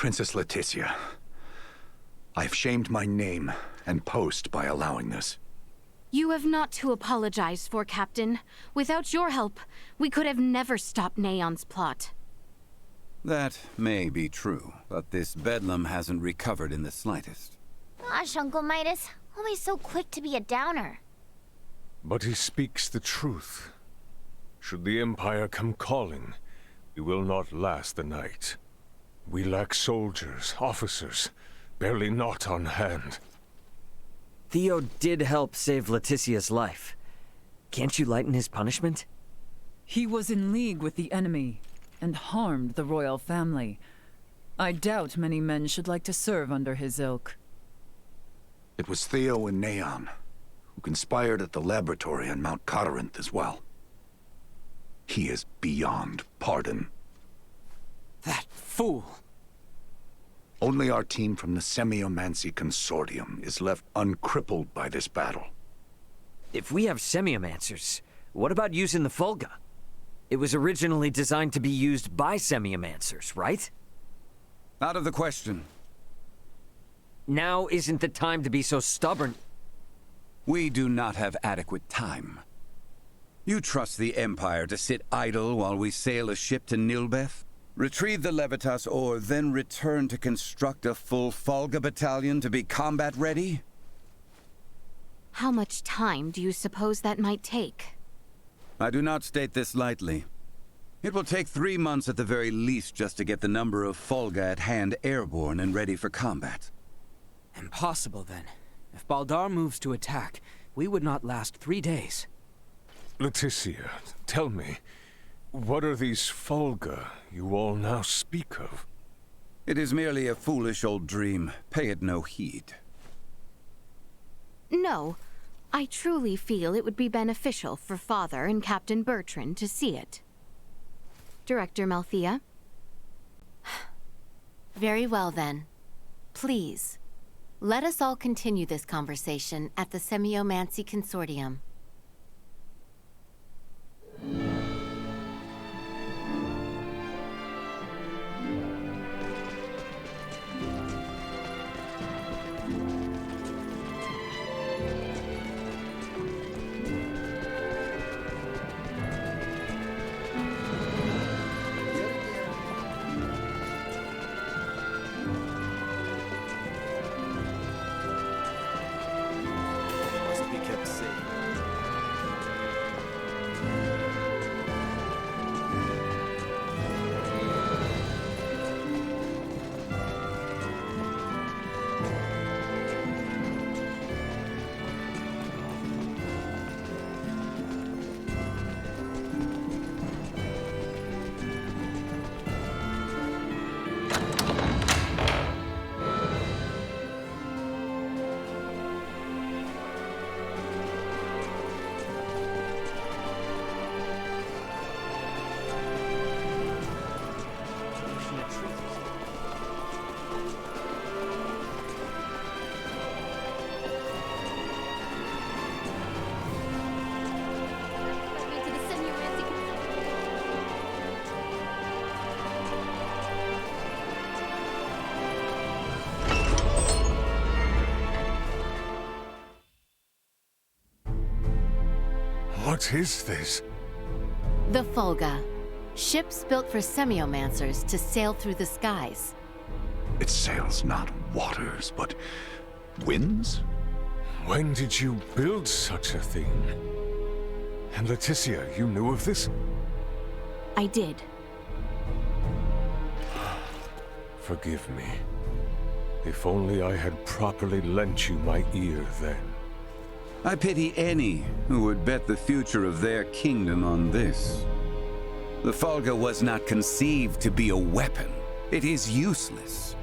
Princess Laeticia, I've shamed my name and post by allowing this. You have not to apologize for, Captain. Without your help, we could have never stopped Neon's plot. That may be true, but this bedlam hasn't recovered in the slightest. Gosh, Uncle Midas, always so quick to be a downer. But he speaks the truth. Should the Empire come calling, we will not last the night. We lack soldiers, officers, barely not on hand. Theo did help save Laeticia's life. Can't you lighten his punishment? He was in league with the enemy, and harmed the royal family. I doubt many men should like to serve under his ilk. It was Theo and Neon, who conspired at the laboratory on Mount Corinth as well. He is beyond pardon. That fool! Only our team from the Semiomancy Consortium is left uncrippled by this battle. If we have semiomancers, what about using the Fulga? It was originally designed to be used by semiomancers, right? Out of the question. Now isn't the time to be so stubborn. We do not have adequate time. You trust the Empire to sit idle while we sail a ship to Nilbeth? Retrieve the Levitas ore, then return to construct a full Fulga battalion to be combat ready? How much time do you suppose that might take? I do not state this lightly. It will take 3 months at the very least just to get the number of Fulga at hand airborne and ready for combat. Impossible, then. If Baldar moves to attack, we would not last 3 days. Laeticia, tell me, what are these Fulga you all now speak of? It is merely a foolish old dream. Pay it no heed. No. I truly feel it would be beneficial for Father and Captain Bertrand to see it. Director Malthea? Very well, then. Please, let us all continue this conversation at the Semiomancy Consortium. Must be kept safe. What is this? The Fulga. Ships built for semiomancers to sail through the skies. It sails not waters, but winds? When did you build such a thing? And Laeticia, you knew of this? I did. Forgive me. If only I had properly lent you my ear then. I pity any who would bet the future of their kingdom on this. The Fulga was not conceived to be a weapon. It is useless.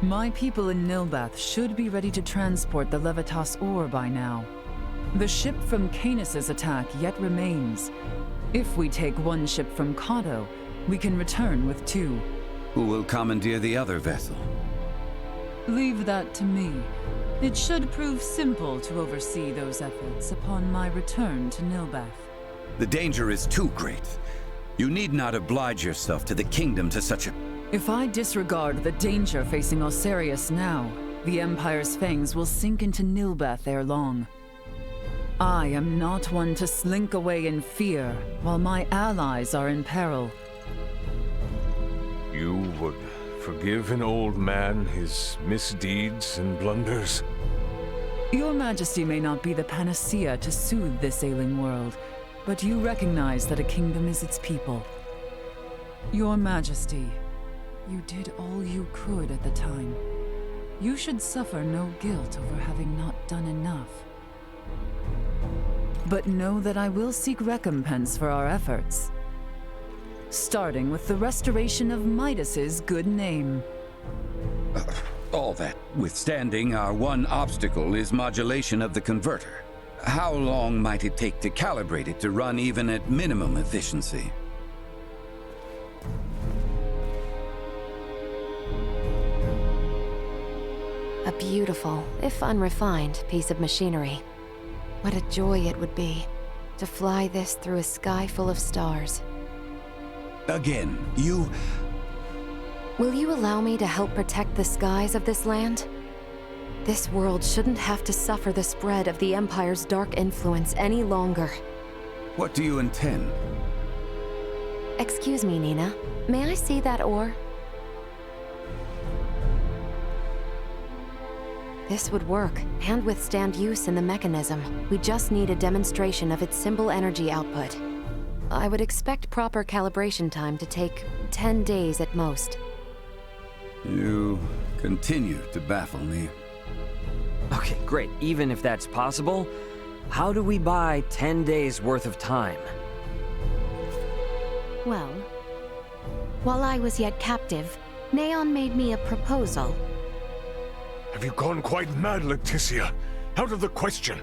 My people in Nilbeth should be ready to transport the Levitas ore by now. The ship from Canis's attack yet remains. If we take one ship from Kato, we can return with 2. Who will commandeer the other vessel? Leave that to me. It should prove simple to oversee those efforts upon my return to Nilbeth. The danger is too great. You need not oblige yourself to the kingdom to such a If I disregard the danger facing Aucerius now, the Empire's fangs will sink into Nilbeth ere long. I am not one to slink away in fear while my allies are in peril. You would forgive an old man his misdeeds and blunders? Your Majesty may not be the panacea to soothe this ailing world, but you recognize that a kingdom is its people. Your Majesty, you did all you could at the time. You should suffer no guilt over having not done enough. But know that I will seek recompense for our efforts. Starting with the restoration of Midas's good name. All that withstanding, our one obstacle is modulation of the converter. How long might it take to calibrate it to run even at minimum efficiency? A beautiful, if unrefined, piece of machinery. What a joy it would be to fly this through a sky full of stars. Again, Will you allow me to help protect the skies of this land? This world shouldn't have to suffer the spread of the Empire's dark influence any longer. What do you intend? Excuse me, Nina. May I see that ore? This would work, and withstand use in the mechanism. We just need a demonstration of its symbol energy output. I would expect proper calibration time to take 10 days at most. You continue to baffle me. Okay, great. Even if that's possible, how do we buy 10 days worth of time? Well, while I was yet captive, Neon made me a proposal. Have you gone quite mad, Laeticia? Out of the question.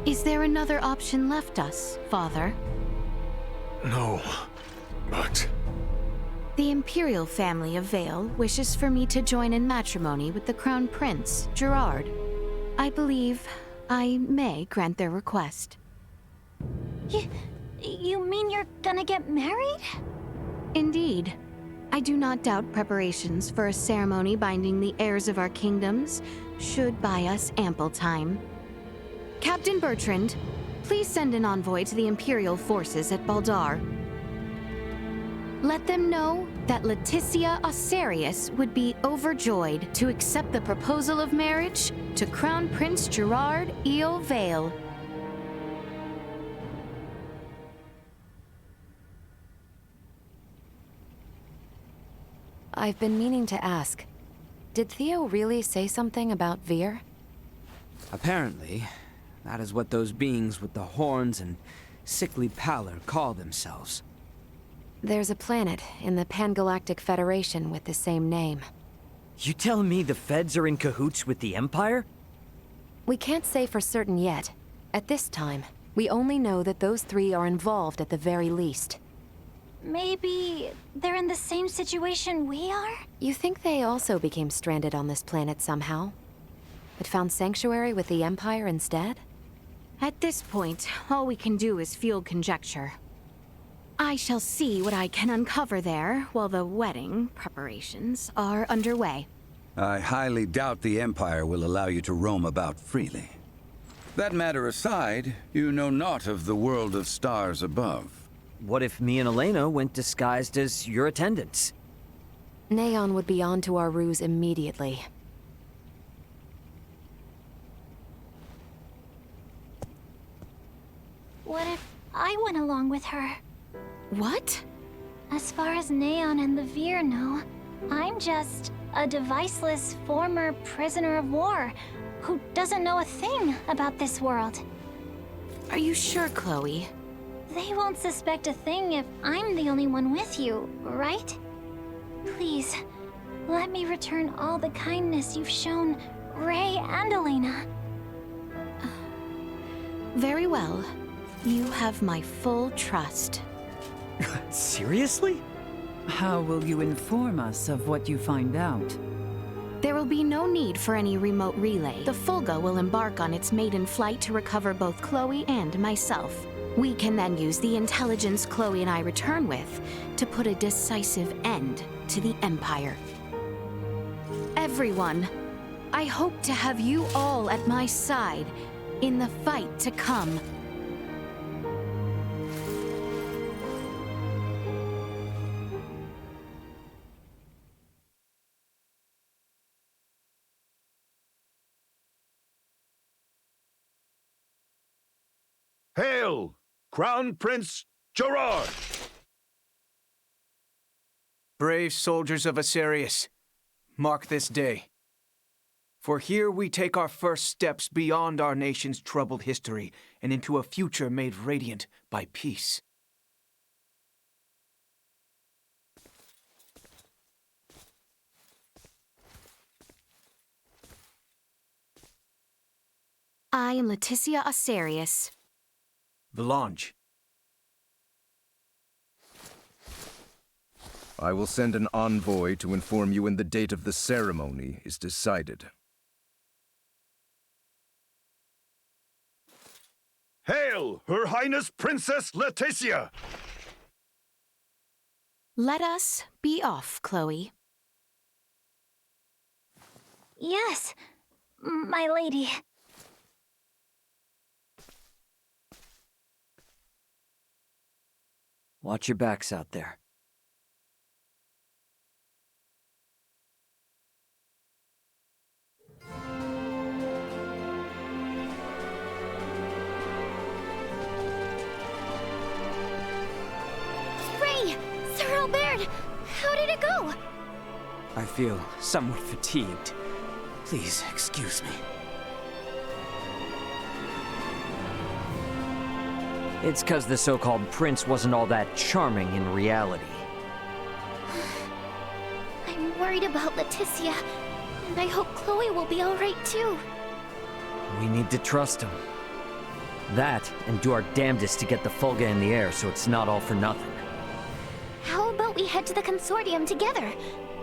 Is there another option left us, Father? No, but... The Imperial family of Vale wishes for me to join in matrimony with the Crown Prince, Gerard. I believe I may grant their request. You mean you're gonna get married? Indeed. I do not doubt preparations for a ceremony binding the heirs of our kingdoms should buy us ample time. Captain Bertrand, please send an envoy to the Imperial forces at Baldar. Let them know that Laeticia Aucerius would be overjoyed to accept the proposal of marriage to Crown Prince Gerard Eo Vale. I've been meaning to ask, did Theo really say something about Vir? Apparently, that is what those beings with the horns and sickly pallor call themselves. There's a planet in the Pangalactic Federation with the same name. You telling me the Feds are in cahoots with the Empire? We can't say for certain yet. At this time, we only know that those three are involved at the very least. Maybe they're in the same situation we are? You think they also became stranded on this planet somehow? But found sanctuary with the Empire instead? At this point, all we can do is field conjecture. I shall see what I can uncover there while the wedding preparations are underway. I highly doubt the Empire will allow you to roam about freely. That matter aside, you know naught of the world of stars above. What if me and Elena went disguised as your attendants? Neon would be on to our ruse immediately. What if I went along with her? What? As far as Neon and the Vir know, I'm just a deviceless former prisoner of war who doesn't know a thing about this world. Are you sure, Chloe? They won't suspect a thing if I'm the only one with you, right? Please, let me return all the kindness you've shown Ray and Elena. Very well. You have my full trust. Seriously? How will you inform us of what you find out? There will be no need for any remote relay. The Fulga will embark on its maiden flight to recover both Chloe and myself. We can then use the intelligence Chloe and I return with to put a decisive end to the Empire. Everyone, I hope to have you all at my side in the fight to come. Hail, Crown Prince Gerard! Brave soldiers of Aucerius, mark this day. For here we take our first steps beyond our nation's troubled history and into a future made radiant by peace. I am Laeticia Aucerius. Volange. I will send an envoy to inform you when the date of the ceremony is decided. Hail, Her Highness Princess Laeticia! Let us be off, Chloe. Yes, my lady. Watch your backs out there. Ray! Sir Albert! How did it go? I feel somewhat fatigued. Please excuse me. It's 'cause the so-called prince wasn't all that charming in reality. I'm worried about Laeticia, and I hope Chloe will be alright too. We need to trust him. That, and do our damnedest to get the Fulga in the air so it's not all for nothing. How about we head to the consortium together?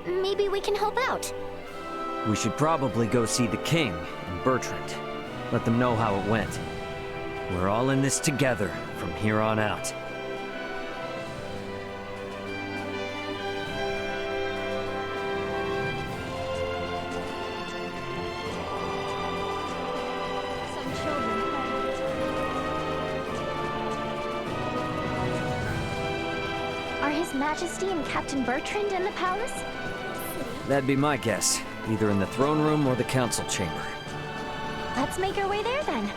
Maybe we can help out. We should probably go see the king and Bertrand. Let them know how it went. We're all in this together from here on out. Some children. Are His Majesty and Captain Bertrand in the palace? That'd be my guess. Either in the throne room or the council chamber. Let's make our way there then.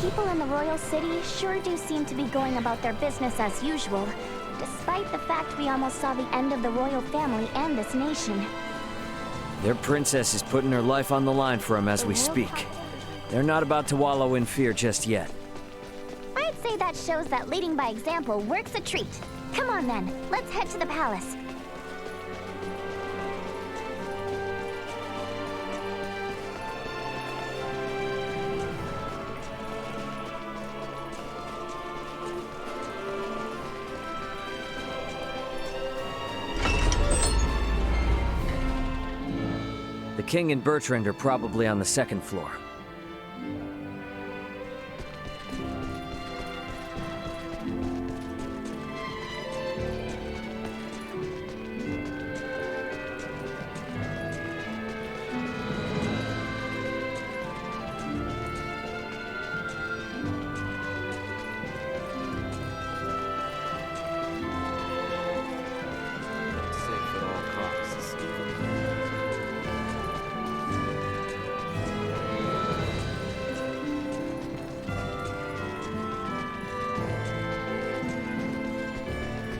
People in the royal city sure do seem to be going about their business as usual, despite the fact we almost saw the end of the royal family and this nation. Their princess is putting her life on the line for him as we speak. They're not about to wallow in fear just yet. I'd say that shows that leading by example works a treat. Come on then, let's head to the palace. The king and Bertrand are probably on the second floor.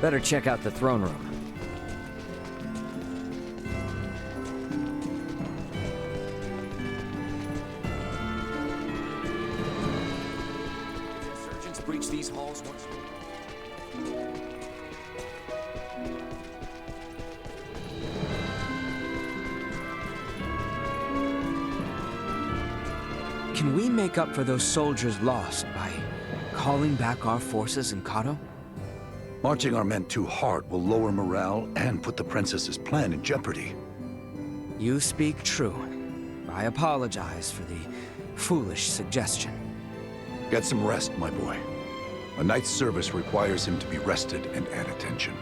Better check out the throne room. these halls once more. Can we make up for those soldiers lost by calling back our forces in Kato? Marching our men too hard will lower morale and put the princess's plan in jeopardy. You speak true. I apologize for the foolish suggestion. Get some rest, my boy. A night's service requires him to be rested and at attention.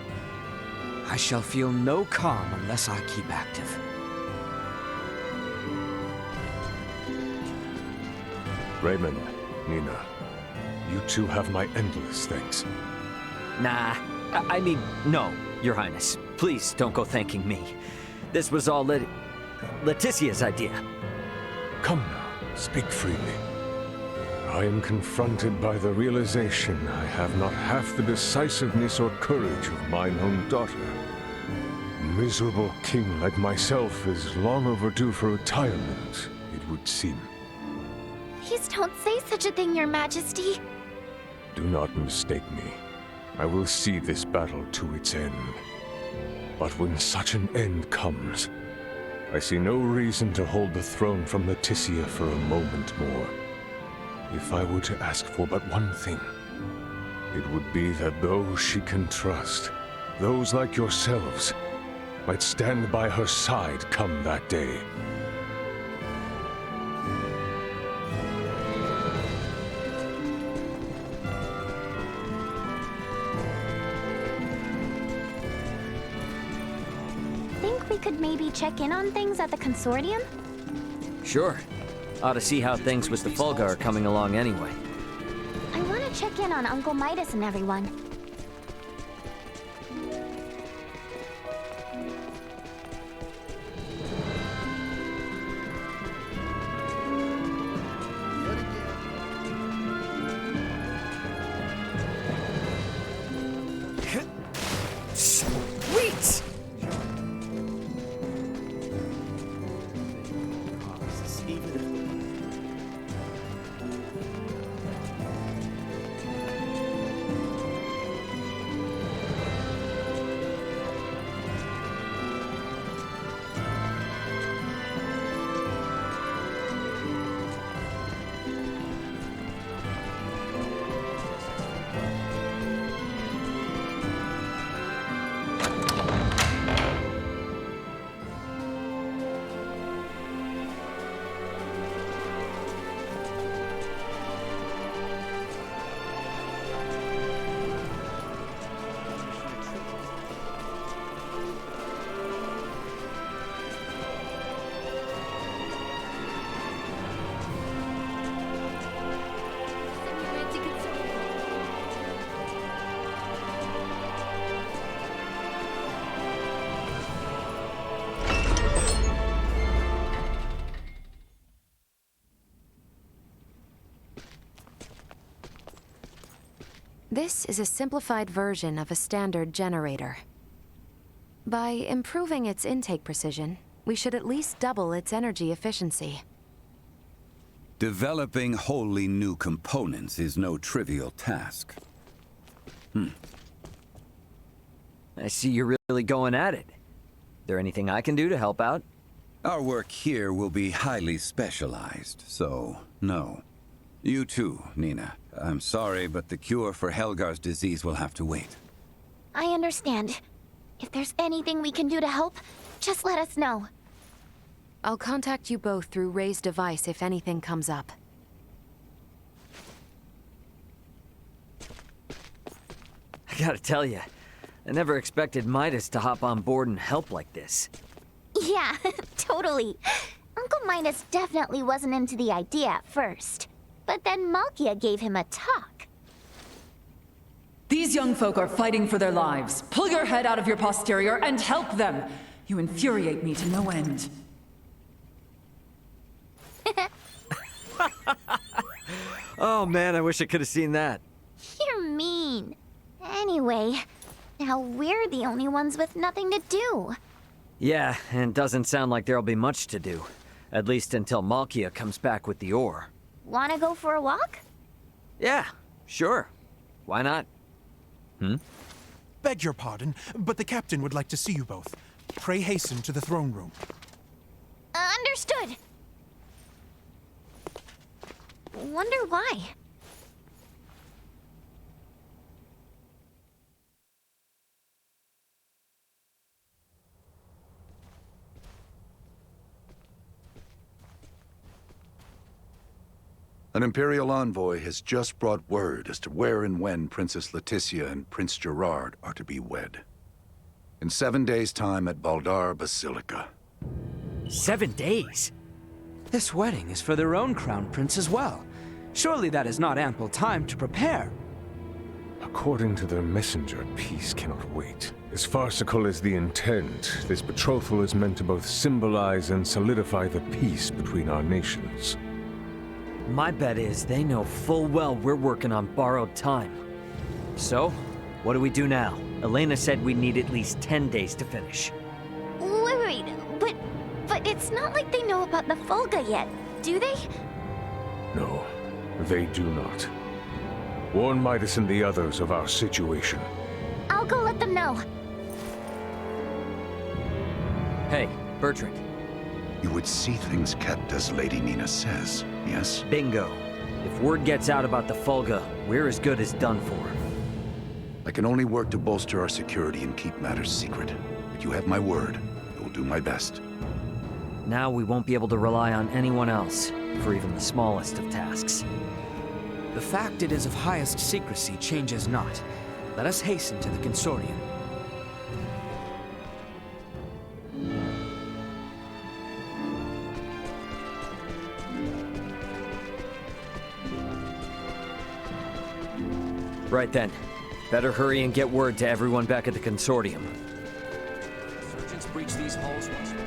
I shall feel no calm unless I keep active. Raymond, Nina, you two have my endless thanks. Nah, I mean, no, Your Highness. Please don't go thanking me. This was all Laeticia's idea. Come now, speak freely. I am confronted by the realization I have not half the decisiveness or courage of mine own daughter. A miserable king like myself is long overdue for retirement, it would seem. Please don't say such a thing, Your Majesty. Do not mistake me. I will see this battle to its end. But when such an end comes, I see no reason to hold the throne from Laeticia for a moment more. If I were to ask for but one thing, it would be that those she can trust, those like yourselves, might stand by her side come that day. Think we could maybe check in on things at the consortium? Sure. Ought to see how things with the Fulga are coming along anyway. I want to check in on Uncle Midas and everyone. Sweet! This is a simplified version of a standard generator. By improving its intake precision, we should at least double its energy efficiency. Developing wholly new components is no trivial task. I see you're really going at it. There anything I can do to help out? Our work here will be highly specialized, so no. You too, Nina. I'm sorry, but the cure for Helgar's disease will have to wait. I understand. If there's anything we can do to help, just let us know. I'll contact you both through Ray's device if anything comes up. I gotta tell you, I never expected Midas to hop on board and help like this. Yeah, totally. Uncle Midas definitely wasn't into the idea at first. But then Malkia gave him a talk. These young folk are fighting for their lives. Pull your head out of your posterior and help them. You infuriate me to no end. Oh man, I wish I could have seen that. You're mean. Anyway, now we're the only ones with nothing to do. Yeah, and doesn't sound like there'll be much to do. At least until Malkia comes back with the ore. Wanna go for a walk? Yeah, sure. Why not? Beg your pardon, but the captain would like to see you both. Pray hasten to the throne room. Understood. Wonder why. An Imperial envoy has just brought word as to where and when Princess Laeticia and Prince Gerard are to be wed. In 7 days' time at Baldar Basilica. 7 days? This wedding is for their own crown prince as well. Surely that is not ample time to prepare. According to their messenger, peace cannot wait. As farcical as the intent, this betrothal is meant to both symbolize and solidify the peace between our nations. My bet is they know full well we're working on borrowed time. So, what do we do now? Elena said we need at least 10 days to finish. Wait, but it's not like they know about the Fulga yet, do they? No, they do not. Warn Midas and the others of our situation. I'll go let them know. Hey, Bertrand. You would see things kept as Lady Nina says, yes? Bingo. If word gets out about the Fulga, we're as good as done for. I can only work to bolster our security and keep matters secret. But you have my word. I will do my best. Now we won't be able to rely on anyone else, for even the smallest of tasks. The fact it is of highest secrecy changes not. Let us hasten to the consortium. Right then. Better hurry and get word to everyone back at the consortium. Surgeons breach these halls once more.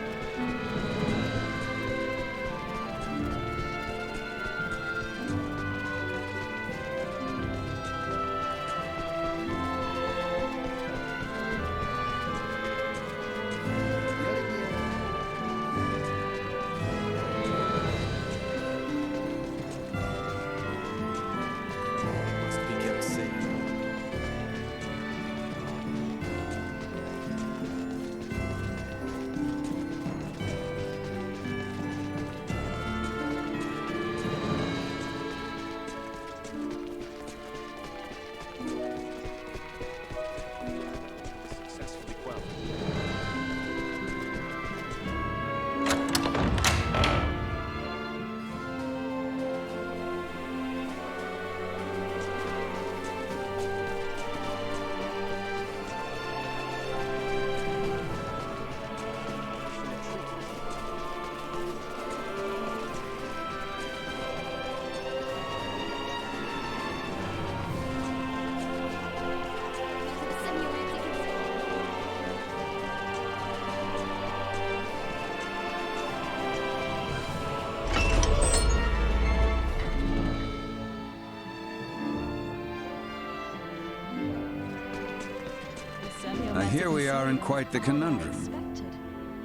Here we are in quite the conundrum.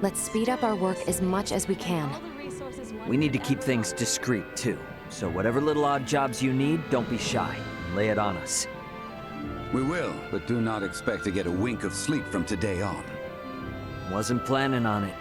Let's speed up our work as much as we can. We need to keep things discreet, too. So whatever little odd jobs you need, don't be shy. Lay it on us. We will, but do not expect to get a wink of sleep from today on. Wasn't planning on it.